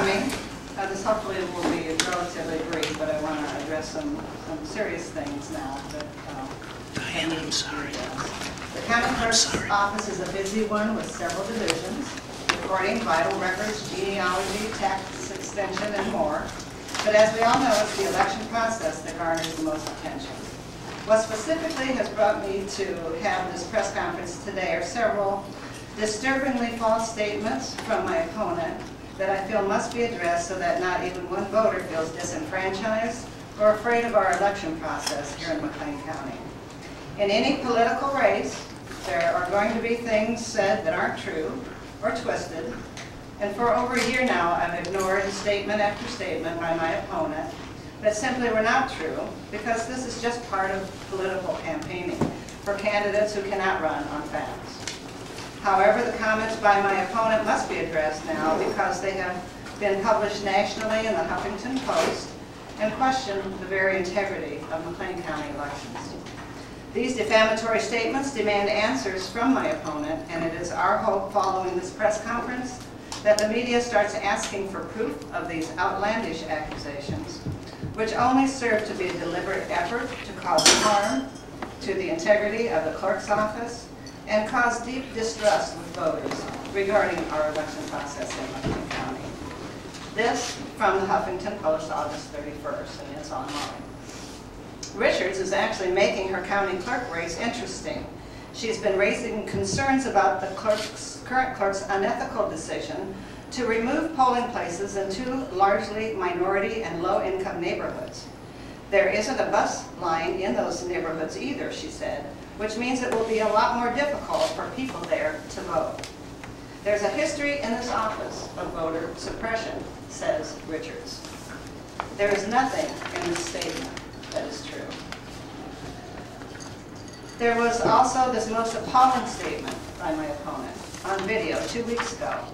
coming. This hopefully will be relatively brief, but I want to address some serious things now that Diana, I'm sorry. The county clerk's office is a busy one with several divisions, recording vital records, genealogy, tax extension, and more. But as we all know, it's the election process that garners the most attention. What specifically has brought me to have this press conference today are several disturbingly false statements from my opponent that I feel must be addressed so that not even one voter feels disenfranchised or afraid of our election process here in McLean County. In any political race, there are going to be things said that aren't true or twisted, and for over a year now I've ignored statement after statement by my opponent that simply were not true, because this is just part of political campaigning for candidates who cannot run on facts. However, the comments by my opponent must be addressed now because they have been published nationally in the Huffington Post and question the very integrity of McLean County elections. These defamatory statements demand answers from my opponent, and it is our hope following this press conference that the media starts asking for proof of these outlandish accusations, which only serve to be a deliberate effort to cause harm to the integrity of the clerk's office and cause deep distrust with voters regarding our election process in McLean County. This from the Huffington Post, August 31st, and it's online. Richards is actually making her county clerk race interesting. She's been raising concerns about the current clerk's unethical decision to remove polling places in two largely minority and low-income neighborhoods. There isn't a bus line in those neighborhoods either, she said, which means it will be a lot more difficult for people there to vote. There's a history in this office of voter suppression, says Richards. There is nothing in this statement that is true. There was also this most appalling statement by my opponent on video 2 weeks ago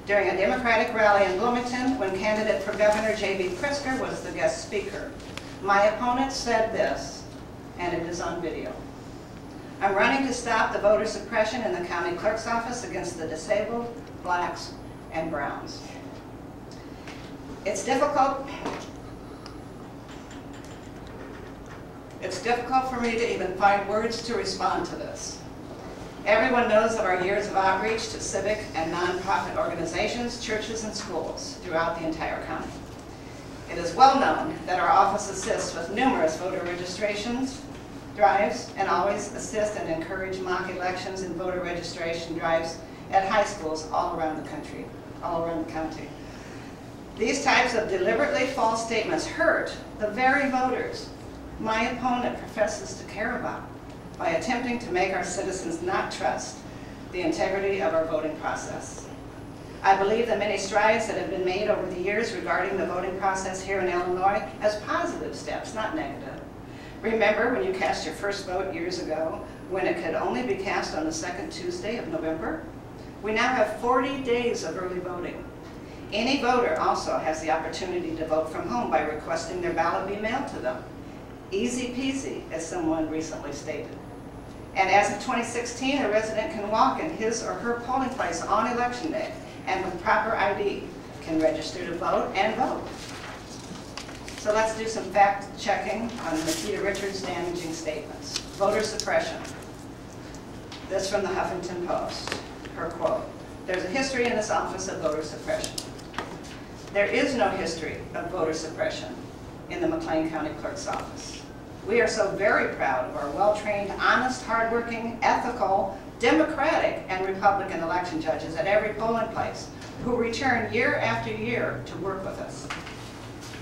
during a Democratic rally in Bloomington when candidate for Governor J.B. Pritzker was the guest speaker. My opponent said this, and it is on video. I'm running to stop the voter suppression in the county clerk's office against the disabled, blacks, and browns. It's difficult for me to even find words to respond to this. Everyone knows of our years of outreach to civic and nonprofit organizations, churches, and schools throughout the entire county. It is well known that our office assists with numerous voter registrations drives and always assist and encourage mock elections and voter registration drives at high schools all around the country, all around the county. These types of deliberately false statements hurt the very voters my opponent professes to care about by attempting to make our citizens not trust the integrity of our voting process. I believe the many strides that have been made over the years regarding the voting process here in Illinois as positive steps, not negative. Remember when you cast your first vote years ago when it could only be cast on the second Tuesday of November? We now have 40 days of early voting. Any voter also has the opportunity to vote from home by requesting their ballot be mailed to them. Easy peasy, as someone recently stated. And as of 2016, a resident can walk in his or her polling place on election day and with proper ID can register to vote and vote. So let's do some fact checking on Nikita Richards' damaging statements. Voter suppression. This from the Huffington Post. Her quote, "There's a history in this office of voter suppression." There is no history of voter suppression in the McLean County Clerk's office. We are so very proud of our well-trained, honest, hardworking, ethical, Democratic, and Republican election judges at every polling place who return year after year to work with us.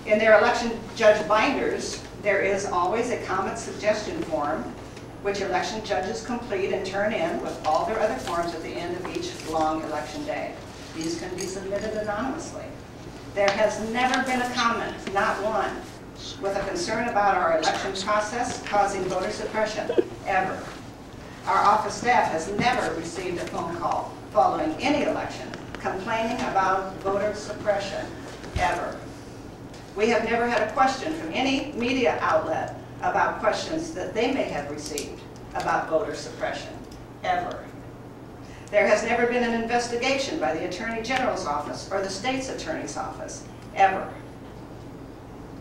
In their election judge binders, there is always a comment suggestion form which election judges complete and turn in with all their other forms at the end of each long election day. These can be submitted anonymously. There has never been a comment, not one, with a concern about our election process causing voter suppression, ever. Our office staff has never received a phone call following any election complaining about voter suppression, ever. We have never had a question from any media outlet about questions that they may have received about voter suppression, ever. There has never been an investigation by the Attorney General's office or the state's attorney's office, ever.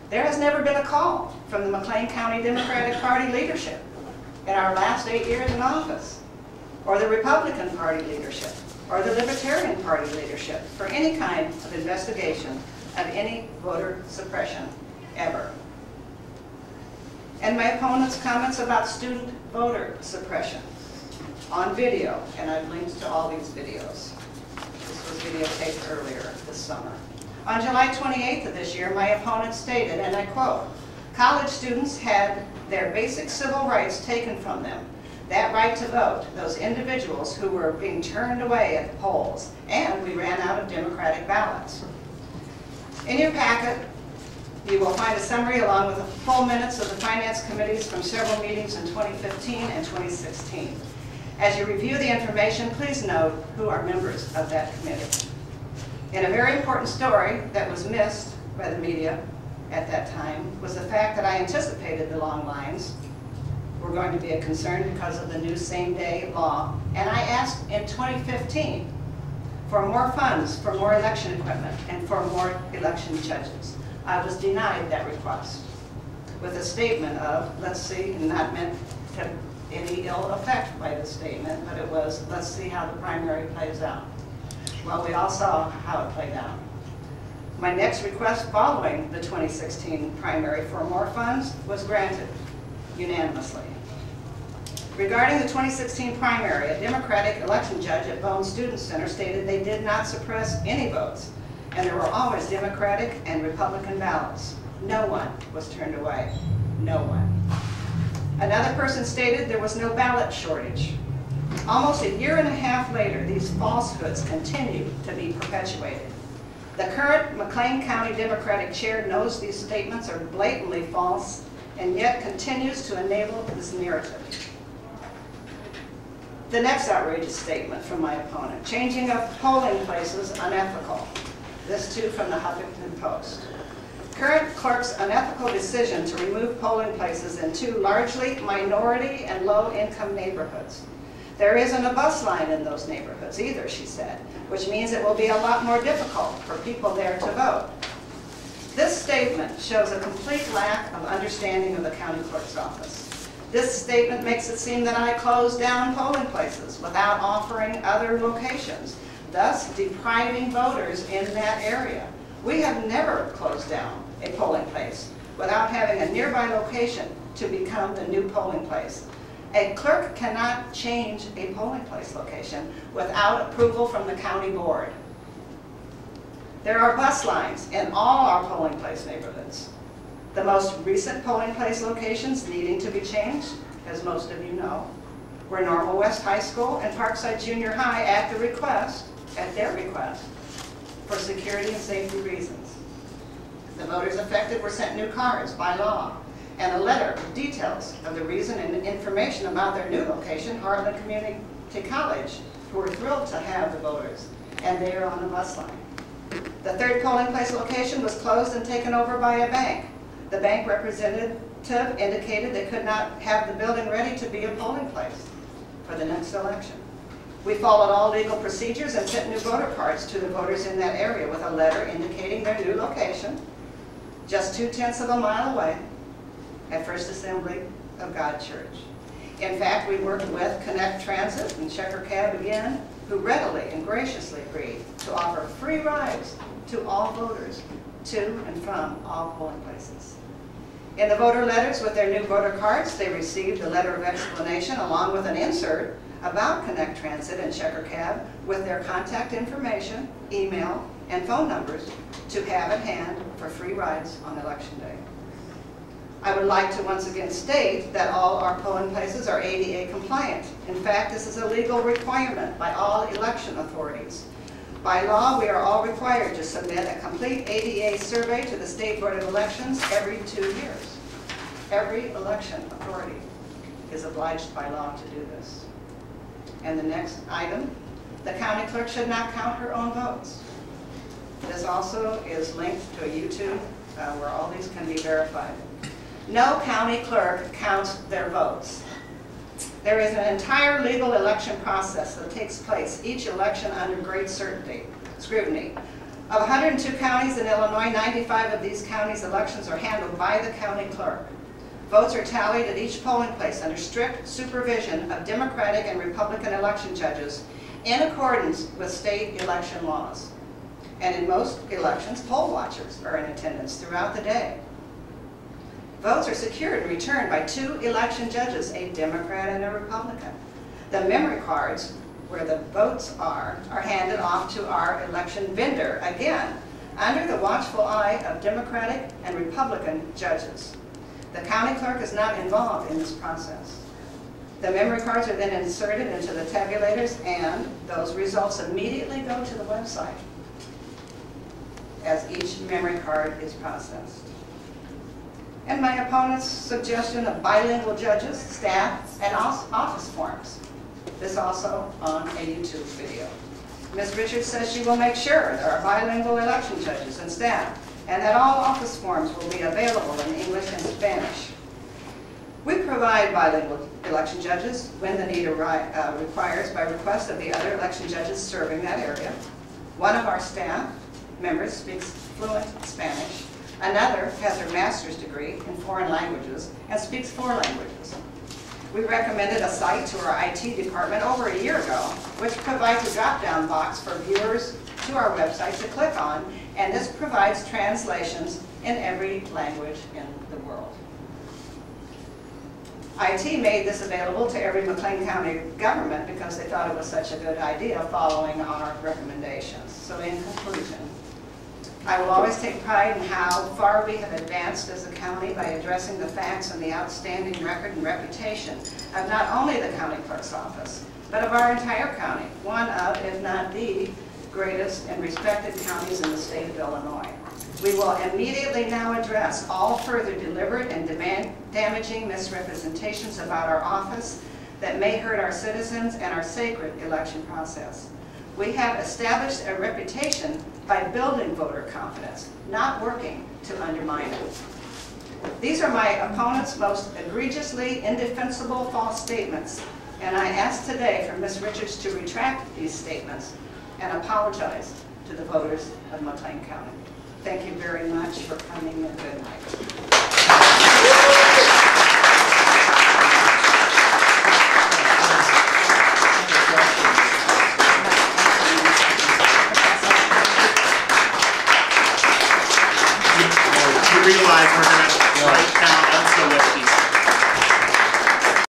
There has never been a call from the McLean County Democratic Party leadership in our last 8 years in office, or the Republican Party leadership, or the Libertarian Party leadership for any kind of investigation of any voter suppression, ever. And my opponent's comments about student voter suppression on video, and I've linked to all these videos. This was videotaped earlier this summer. On July 28th of this year, my opponent stated, and I quote, "College students had their basic civil rights taken from them, that right to vote, those individuals who were being turned away at the polls, and we ran out of Democratic ballots." In your packet, you will find a summary along with the full minutes of the Finance Committees from several meetings in 2015 and 2016. As you review the information, please note who are members of that committee. And a very important story that was missed by the media at that time was the fact that I anticipated the long lines were going to be a concern because of the new same-day law. And I asked in 2015 for more funds, for more election equipment, and for more election judges. I was denied that request with a statement of, let's see, and not meant to have any ill effect by the statement, but it was, let's see how the primary plays out. Well, we all saw how it played out. My next request following the 2016 primary for more funds was granted unanimously. Regarding the 2016 primary, a Democratic election judge at Bone Student Center stated they did not suppress any votes, and there were always Democratic and Republican ballots. No one was turned away. No one. Another person stated there was no ballot shortage. Almost a year and a half later, these falsehoods continue to be perpetuated. The current McLean County Democratic chair knows these statements are blatantly false and yet continues to enable this narrative. The next outrageous statement from my opponent, changing of polling places unethical. This too from the Huffington Post. Current clerk's unethical decision to remove polling places in two largely minority and low-income neighborhoods. There isn't a bus line in those neighborhoods either, she said, which means it will be a lot more difficult for people there to vote. This statement shows a complete lack of understanding of the county clerk's office. This statement makes it seem that I closed down polling places without offering other locations, thus depriving voters in that area. We have never closed down a polling place without having a nearby location to become the new polling place. A clerk cannot change a polling place location without approval from the county board. There are bus lines in all our polling place neighborhoods. The most recent polling place locations needing to be changed, as most of you know, were Normal West High School and Parkside Junior High at their request, for security and safety reasons. The voters affected were sent new cards by law and a letter with details of the reason and information about their new location, Heartland Community College, who were thrilled to have the voters, and they are on a bus line. The third polling place location was closed and taken over by a bank. The bank representative indicated they could not have the building ready to be a polling place for the next election. We followed all legal procedures and sent new voter cards to the voters in that area with a letter indicating their new location, just 2/10 of a mile away at First Assembly of God Church. In fact, we worked with Connect Transit and Checker Cab again, who readily and graciously agreed to offer free rides to all voters to and from all polling places. In the voter letters with their new voter cards, they received a letter of explanation along with an insert about Connect Transit and Checker Cab with their contact information, email, and phone numbers to have at hand for free rides on Election Day. I would like to once again state that all our polling places are ADA compliant. In fact, this is a legal requirement by all election authorities. By law, we are all required to submit a complete ADA survey to the State Board of Elections every 2 years. Every election authority is obliged by law to do this. And the next item, the county clerk should not count her own votes. This also is linked to a YouTube where all these can be verified. No county clerk counts their votes. There is an entire legal election process that takes place, each election under great scrutiny. Of 102 counties in Illinois, 95 of these counties' elections are handled by the county clerk. Votes are tallied at each polling place under strict supervision of Democratic and Republican election judges in accordance with state election laws. And in most elections, poll watchers are in attendance throughout the day. Votes are secured and returned by 2 election judges, a Democrat and a Republican. The memory cards, where the votes are handed off to our election vendor, again, under the watchful eye of Democratic and Republican judges. The county clerk is not involved in this process. The memory cards are then inserted into the tabulators, and those results immediately go to the website as each memory card is processed. And my opponent's suggestion of bilingual judges, staff, and office forms. This also on a YouTube video. Ms. Richards says she will make sure there are bilingual election judges and staff, and that all office forms will be available in English and Spanish. We provide bilingual election judges when the need requires by request of the other election judges serving that area. One of our staff members speaks fluent Spanish. Another has her master's degree in foreign languages and speaks 4 languages. We recommended a site to our IT department over a year ago, which provides a drop-down box for viewers to our website to click on, and this provides translations in every language in the world. IT made this available to every McLean County government because they thought it was such a good idea following our recommendations. So in conclusion, I will always take pride in how far we have advanced as a county by addressing the facts and the outstanding record and reputation of not only the county clerk's office, but of our entire county, one of, if not the, greatest and respected counties in the state of Illinois. We will immediately now address all further deliberate and damaging misrepresentations about our office that may hurt our citizens and our sacred election process. We have established a reputation by building voter confidence, not working to undermine it. These are my opponent's most egregiously indefensible false statements, and I ask today for Ms. Richards to retract these statements and apologize to the voters of McLean County. Thank you very much for coming, and good night.